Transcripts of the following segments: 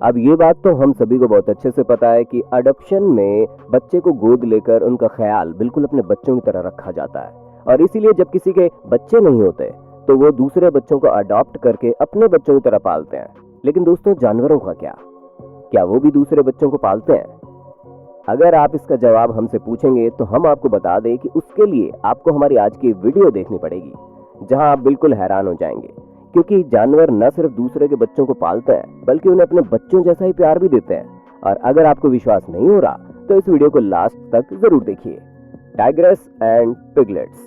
अब ये बात तो हम सभी को बहुत अच्छे से पता है कि अडॉप्शन में बच्चे को गोद लेकर उनका ख्याल बिल्कुल अपने बच्चों की तरह रखा जाता है, और इसीलिए जब किसी के बच्चे नहीं होते तो वो दूसरे बच्चों को अडॉप्ट करके अपने बच्चों की तरह पालते हैं। लेकिन दोस्तों, जानवरों का क्या वो भी दूसरे बच्चों को पालते हैं? अगर आप इसका जवाब हमसे पूछेंगे तो हम आपको बता दें कि उसके लिए आपको हमारी आज की वीडियो देखनी पड़ेगी, जहां आप बिल्कुल हैरान हो जाएंगे, क्योंकि जानवर न सिर्फ दूसरे के बच्चों को पालते हैं बल्कि उन्हें अपने बच्चों जैसा ही प्यार भी देते हैं। और अगर आपको विश्वास नहीं हो रहा तो इस वीडियो को लास्ट तक जरूर देखिए। Tigress and piglets.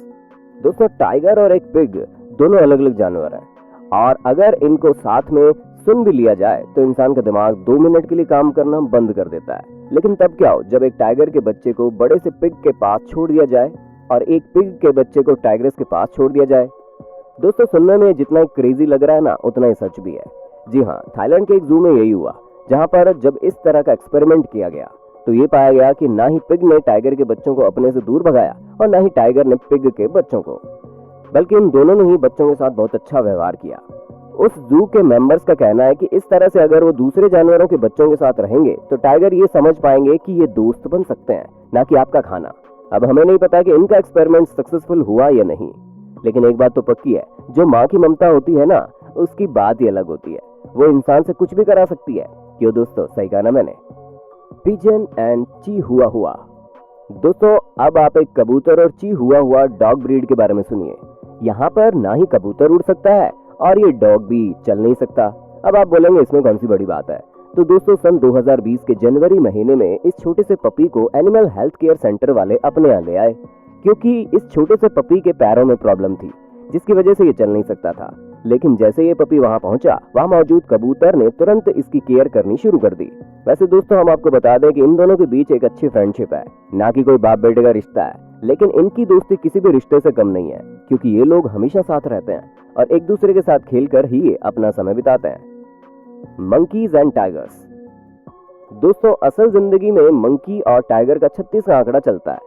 दोस्तों, टाइगर और एक पिग दोनों अलग अलग जानवर हैं, और अगर इनको साथ में सुन भी लिया जाए तो इंसान का दिमाग 2 मिनट के लिए काम करना बंद कर देता है। लेकिन तब क्या हो जब एक टाइगर के बच्चे को बड़े से पिग के पास छोड़ दिया जाए और एक पिग के बच्चे को टाइग्रेस के पास छोड़ दिया जाए। दोस्तों, सुनने में जितना क्रेजी लग रहा है ना, उतना ही सच भी है। जी हाँ, थाईलैंड के एक जू में यही हुआ, जहां पर जब इस तरह का एक्सपेरिमेंट किया गया तो ये पाया गया कि ना ही पिग ने टाइगर के बच्चों को अपने से दूर भगाया और ना ही टाइगर ने पिग के बच्चों को, बल्कि इन दोनों ने ही बच्चों के साथ बहुत अच्छा व्यवहार किया। उस जू के मेंबर्स का कहना है कि इस तरह से अगर वो दूसरे जानवरों के बच्चों के साथ रहेंगे तो टाइगर ये समझ पाएंगे कि ये दोस्त बन सकते हैं, ना कि आपका खाना। अब हमें नहीं पता कि इनका एक्सपेरिमेंट सक्सेसफुल हुआ या नहीं, लेकिन एक बात तो पक्की है, जो माँ की ममता होती है ना, उसकी बात ही अलग होती है। वो इंसान से कुछ भी करा सकती है। क्यों दोस्तों, सही कहा ना मैंने? Pigeon and Chihuahua. दोस्तों, अब आप एक कबूतर और चिहुआहुआ डॉग ब्रीड के बारे में सुनिए। यहाँ पर ना ही कबूतर उड़ सकता है और ये डॉग भी चल नहीं सकता। अब आप बोलेंगे इसमें कौन सी बड़ी बात है? तो दोस्तों, सन 2020 के जनवरी महीने में इस छोटे से पपी को एनिमल हेल्थ केयर सेंटर वाले अपने यहाँ ले आए, क्योंकि इस छोटे से पपी के पैरों में प्रॉब्लम थी, जिसकी वजह से ये चल नहीं सकता था। लेकिन जैसे ये पपी वहां पहुंचा, वहां मौजूद कबूतर ने तुरंत इसकी केयर करनी शुरू कर दी। वैसे दोस्तों, हम आपको बता दें कि इन दोनों के बीच एक अच्छी फ्रेंडशिप है, ना कि कोई बाप बेटे का रिश्ता है। लेकिन इनकी दोस्ती किसी भी रिश्ते से कम नहीं है, क्योंकि ये लोग हमेशा साथ रहते हैं और एक दूसरे के साथ खेलकर ही ये अपना समय बिताते हैं। Monkeys and tigers. दोस्तों, असल जिंदगी में मंकी और टाइगर का 36 का आंकड़ा चलता है,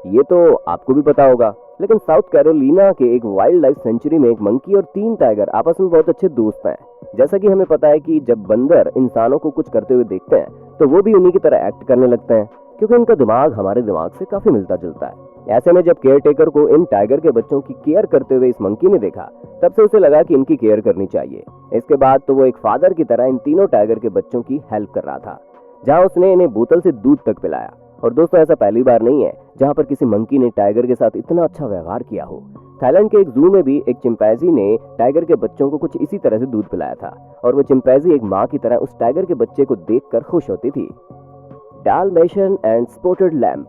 ये तो आपको भी पता होगा। लेकिन साउथ कैरोलिना के एक वाइल्ड लाइफ सेंचुरी में एक मंकी और 3 टाइगर आपस में बहुत अच्छे दोस्त हैं। जैसा कि हमें पता है कि जब बंदर इंसानों को कुछ करते हुए देखते हैं तो वो भी उन्हीं की तरह एक्ट करने लगते हैं, क्योंकि उनका दिमाग हमारे दिमाग से काफी मिलता जुलता है। ऐसे में जब केयर टेकर को इन टाइगर के बच्चों की केयर करते हुए इस मंकी ने देखा, तब से उसे लगा कि इनकी केयर करनी चाहिए। इसके बाद तो वो एक फादर की तरह इन तीनों टाइगर के बच्चों की हेल्प कर रहा था, जहाँ उसने इन्हें बोतल से दूध तक पिलाया। और दोस्तों, ऐसा पहली बार नहीं है जहां पर किसी मंकी ने टाइगर के साथ इतना अच्छा व्यवहार किया हो। थाईलैंड के एक जू में भी एक चिंपैंजी ने टाइगर के बच्चों को कुछ इसी तरह से दूध पिलाया था, और वो चिंपैंजी एक माँ की तरह उस टाइगर के बच्चे को देखकर खुश होती थी। Dalmatian and spotted lamb.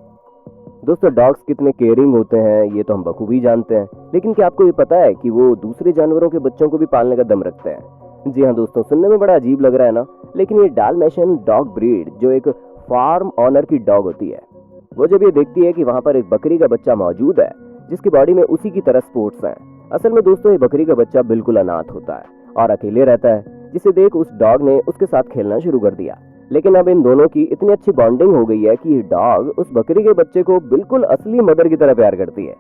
दोस्तों, डॉग्स कितने केयरिंग होते हैं ये तो हम बखूबी जानते हैं, लेकिन क्या आपको ये पता है कि वो दूसरे जानवरों के बच्चों को भी पालने का दम रखते हैं? जी हाँ दोस्तों, सुनने में बड़ा अजीब लग रहा है ना, लेकिन ये डाल्मेशियन डॉग ब्रीड, जो एक फार्म ऑनर की डॉग होती है, वो जब ये देखती है कि वहां पर एक बकरी का बच्चा मौजूद है जिसकी बॉडी में उसी की तरह स्पोर्ट्स हैं। असल में दोस्तों, ये बकरी का बच्चा बिल्कुल अनाथ होता है और अकेले रहता है, जिसे देख उस डॉग ने उसके साथ खेलना शुरू कर दिया। लेकिन अब इन दोनों की इतनी अच्छी बॉन्डिंग हो गई है कि ये डॉग उस बकरी के बच्चे को बिल्कुल असली मदर की तरह प्यार करती है,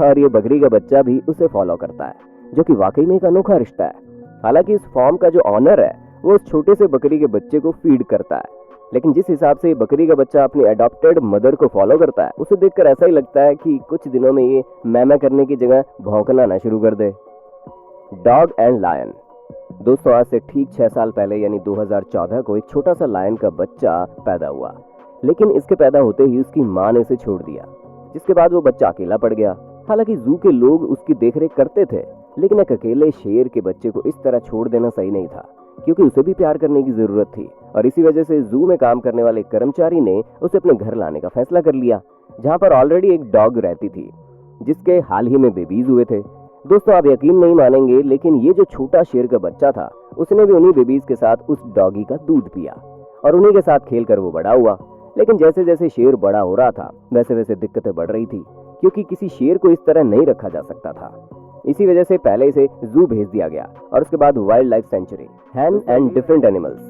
और ये बकरी का बच्चा भी उसे फॉलो करता है, जो कि वाकई में एक अनोखा रिश्ता है। हालांकि इस फॉर्म का जो ऑनर है वो उस छोटे से बकरी के बच्चे को फीड करता है, लेकिन जिस हिसाब से बकरी का बच्चा अपनी अडॉप्टेड मदर को फॉलो करता है, उसे देखकर ऐसा ही लगता है कि कुछ दिनों में ये मैमा करने की जगह भौंकना ना शुरू कर दे। Dog and lion. दोस्तों, आज से ठीक 6 साल पहले यानी 2014 को एक छोटा सा लायन का बच्चा पैदा हुआ, लेकिन इसके पैदा होते ही उसकी माँ ने इसे छोड़ दिया, जिसके बाद वो बच्चा अकेला पड़ गया। हालांकि जू के लोग उसकी देखरेख करते थे, लेकिन एक अकेले शेर के बच्चे को इस तरह छोड़ देना सही नहीं था, क्योंकि उसे भी प्यार करने की जरूरत थी। और इसी वजह से जू में काम करने वाले कर्मचारी ने उसे अपने घर लाने का फैसला कर लिया, जहां पर ऑलरेडी एक डॉग रहती थी, जिसके हाल ही में बेबीज हुए थे। दोस्तों, आप यकीन नहीं मानेंगे, लेकिन ये जो छोटा शेर का बच्चा था, उसने भी उन्हीं बेबीज के साथ उस डॉगी का दूध पिया और उन्हीं के साथ खेलकर वो बड़ा हुआ। लेकिन जैसे जैसे शेर बड़ा हो रहा था वैसे वैसे दिक्कतें बढ़ रही थी, क्योंकि किसी शेर को इस तरह नहीं रखा जा सकता था। इसी वजह से पहले इसे जू भेज दिया गया और उसके बाद wild life sanctuary, Hahn and different animals.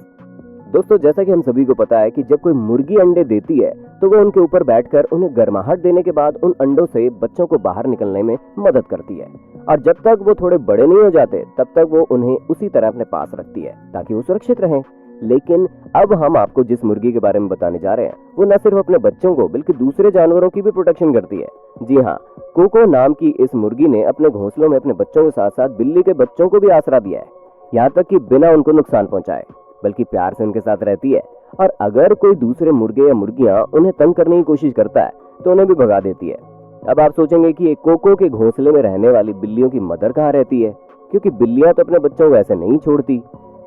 दोस्तों, जैसा कि हम सभी को पता है कि जब कोई मुर्गी अंडे देती है तो वो उनके ऊपर बैठकर उन्हें गर्माहट देने के बाद उन अंडों से बच्चों को बाहर निकलने में मदद करती है, और जब तक वो थोड़े बड़े नहीं हो जाते तब तक वो उन्हें उसी तरह अपने पास रखती है ताकि वो सुरक्षित रहें। लेकिन अब हम आपको जिस मुर्गी के बारे में बताने जा रहे हैं वो न सिर्फ अपने बच्चों को बल्कि दूसरे जानवरों की भी प्रोटेक्शन करती है। जी हाँ, कोको नाम की इस मुर्गी ने अपने घोंसलों में अपने बच्चों के साथ साथ बिल्ली के बच्चों को भी आसरा दिया है, यहाँ तक कि बिना उनको नुकसान पहुंचाए, बल्कि प्यार से उनके साथ रहती है। और अगर कोई दूसरे मुर्गे या मुर्गियां उन्हें तंग करने की कोशिश करता है तो उन्हें भी भगा देती है। अब आप सोचेंगे कि कोको के घोंसले में रहने वाली बिल्लियों की मदर कहाँ रहती है, क्योंकि बिल्लियां तो अपने बच्चों को ऐसे नहीं छोड़ती।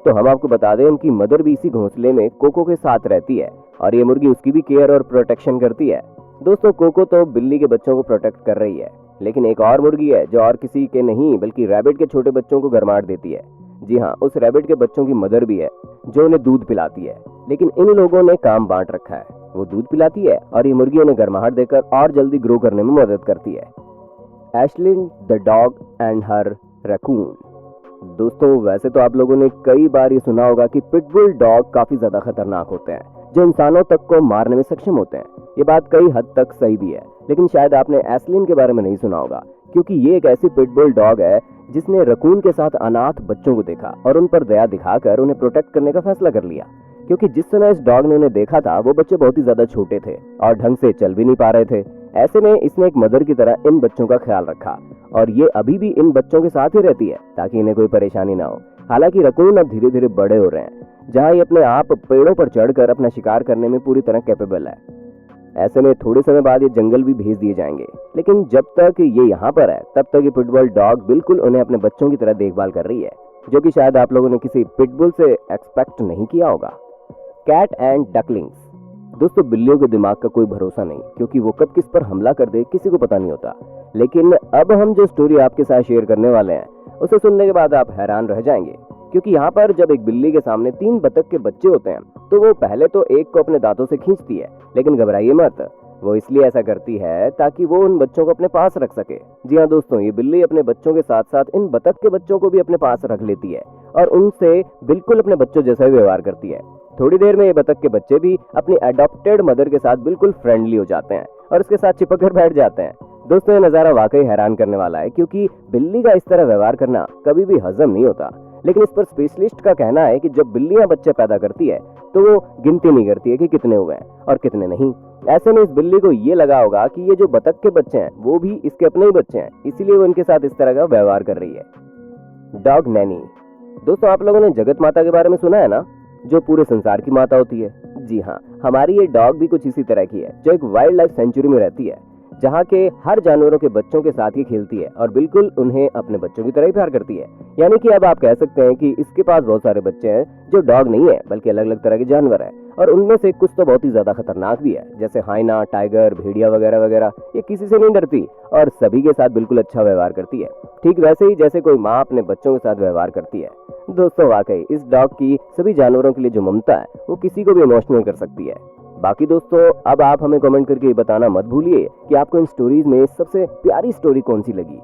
तो हम आपको बता दें, उनकी मदर भी इसी घोंसले में कोको के साथ रहती है और ये मुर्गी उसकी भी केयर और प्रोटेक्शन करती है। दोस्तों, कोको तो बिल्ली के बच्चों को प्रोटेक्ट कर रही है, लेकिन एक और मुर्गी है जो और किसी के नहीं बल्कि रैबिट के छोटे बच्चों को गर्माहट देती है। जी हाँ, उस रैबिट के बच्चों की मदर भी है जो उन्हें दूध पिलाती है। लेकिन इन लोगों ने काम बांट रखा है, वो दूध पिलाती है और ये मुर्गी उन्हें गर्माहट देकर और जल्दी ग्रो करने में मदद करती है। Ashlyn the dog and her raccoon. दोस्तों, वैसे तो आप लोगों ने कई बार ये सुना होगा कि पिटबुल डॉग काफी ज्यादा खतरनाक होते हैं जो इंसानों तक को मारने में सक्षम होते हैं। ये बात कई हद तक सही भी है, लेकिन शायद आपने एशलिन के बारे में नहीं सुना होगा, क्योंकि ये एक ऐसी पिटबुल डॉग है जिसने रकून के साथ अनाथ बच्चों को देखा और उन पर दया दिखाकर उन्हें प्रोटेक्ट करने का फैसला कर लिया। क्योंकि जिस समय इस डॉग ने उन्हें देखा था वो बच्चे बहुत ही ज्यादा छोटे थे और ढंग से चल भी नहीं पा रहे थे। ऐसे में इसने एक मदर की तरह इन बच्चों का ख्याल रखा और ये अभी भी इन बच्चों के साथ ही रहती है ताकि इन्हें कोई परेशानी ना हो। हालांकि रकून अब धीरे धीरे बड़े हो रहे हैं, जहाँ ये अपने आप पेड़ों पर चढ़कर अपना शिकार करने में पूरी तरह कैपेबल है। ऐसे में थोड़े समय बाद ये जंगल भी भेज दिए जाएंगे, लेकिन जब तक ये यहाँ पर है तब तक ये पिटबुल डॉग बिल्कुल उन्हें अपने बच्चों की तरह देखभाल कर रही है, जो कि शायद आप लोगों ने किसी पिटबुल से एक्सपेक्ट नहीं किया होगा। Cat and ducklings. दोस्तों, बिल्लियों के दिमाग का कोई भरोसा नहीं, क्योंकि वो कब किस पर हमला कर दे किसी को पता नहीं होता। लेकिन अब हम जो स्टोरी आपके साथ शेयर करने वाले हैं उसे सुनने के बाद आप हैरान रह जाएंगे, क्योंकि यहाँ पर जब एक बिल्ली के सामने 3 बतख के बच्चे होते हैं तो वो पहले तो एक को अपने दांतों से खींचती है, लेकिन घबराइए मत, वो इसलिए ऐसा करती है ताकि वो उन बच्चों को अपने पास रख सके। जी हाँ दोस्तों, ये बिल्ली अपने बच्चों के साथ साथ इन बतख के बच्चों को भी अपने पास रख लेती है और उनसे बिल्कुल अपने बच्चों जैसा ही व्यवहार करती है। थोड़ी देर में ये बतख के बच्चे भी अपनी अडॉप्टेड मदर के साथ बिल्कुल फ्रेंडली हो जाते हैं और उसके साथ चिपक कर बैठ जाते हैं। दोस्तों, ये नजारा वाकई हैरान करने वाला है, क्योंकि बिल्ली का इस तरह व्यवहार करना कभी भी हजम नहीं होता। लेकिन इस पर स्पेशलिस्ट का कहना है कि जब बिल्लियां बच्चे पैदा करती है तो वो गिनती नहीं करती है कि कितने हुए हैं और कितने नहीं। ऐसे में इस बिल्ली को ये लगा होगा कि ये जो बतख के बच्चे हैं वो भी इसके अपने ही बच्चे हैं, इसीलिए वो इनके साथ इस तरह का व्यवहार कर रही है। डॉग नैनी। दोस्तों, आप लोगों ने जगत माता के बारे में सुना है ना, जो पूरे संसार की माता होती है। जी हाँ, हमारी ये डॉग भी कुछ इसी तरह की है, जो एक वाइल्ड लाइफ सेंचुरी में रहती है, जहाँ के हर जानवरों के बच्चों के साथ ही खेलती है और बिल्कुल उन्हें अपने बच्चों की तरह ही प्यार करती है। यानी कि अब आप कह सकते हैं कि इसके पास बहुत सारे बच्चे हैं जो डॉग नहीं है बल्कि अलग अलग तरह के जानवर हैं, और उनमें से कुछ तो बहुत ही ज्यादा खतरनाक भी है, जैसे हाइना, टाइगर, भेड़िया वगैरह वगैरह। ये किसी से नहीं डरती और सभी के साथ बिल्कुल अच्छा व्यवहार करती है, ठीक वैसे ही जैसे कोई माँ अपने बच्चों के साथ व्यवहार करती है। दोस्तों, वाकई इस डॉग की सभी जानवरों के लिए जो ममता है वो किसी को भी इमोशनल कर सकती है। बाकी दोस्तों, अब आप हमें कमेंट करके ये बताना मत भूलिए कि आपको इन स्टोरीज में सबसे प्यारी स्टोरी कौन सी लगी।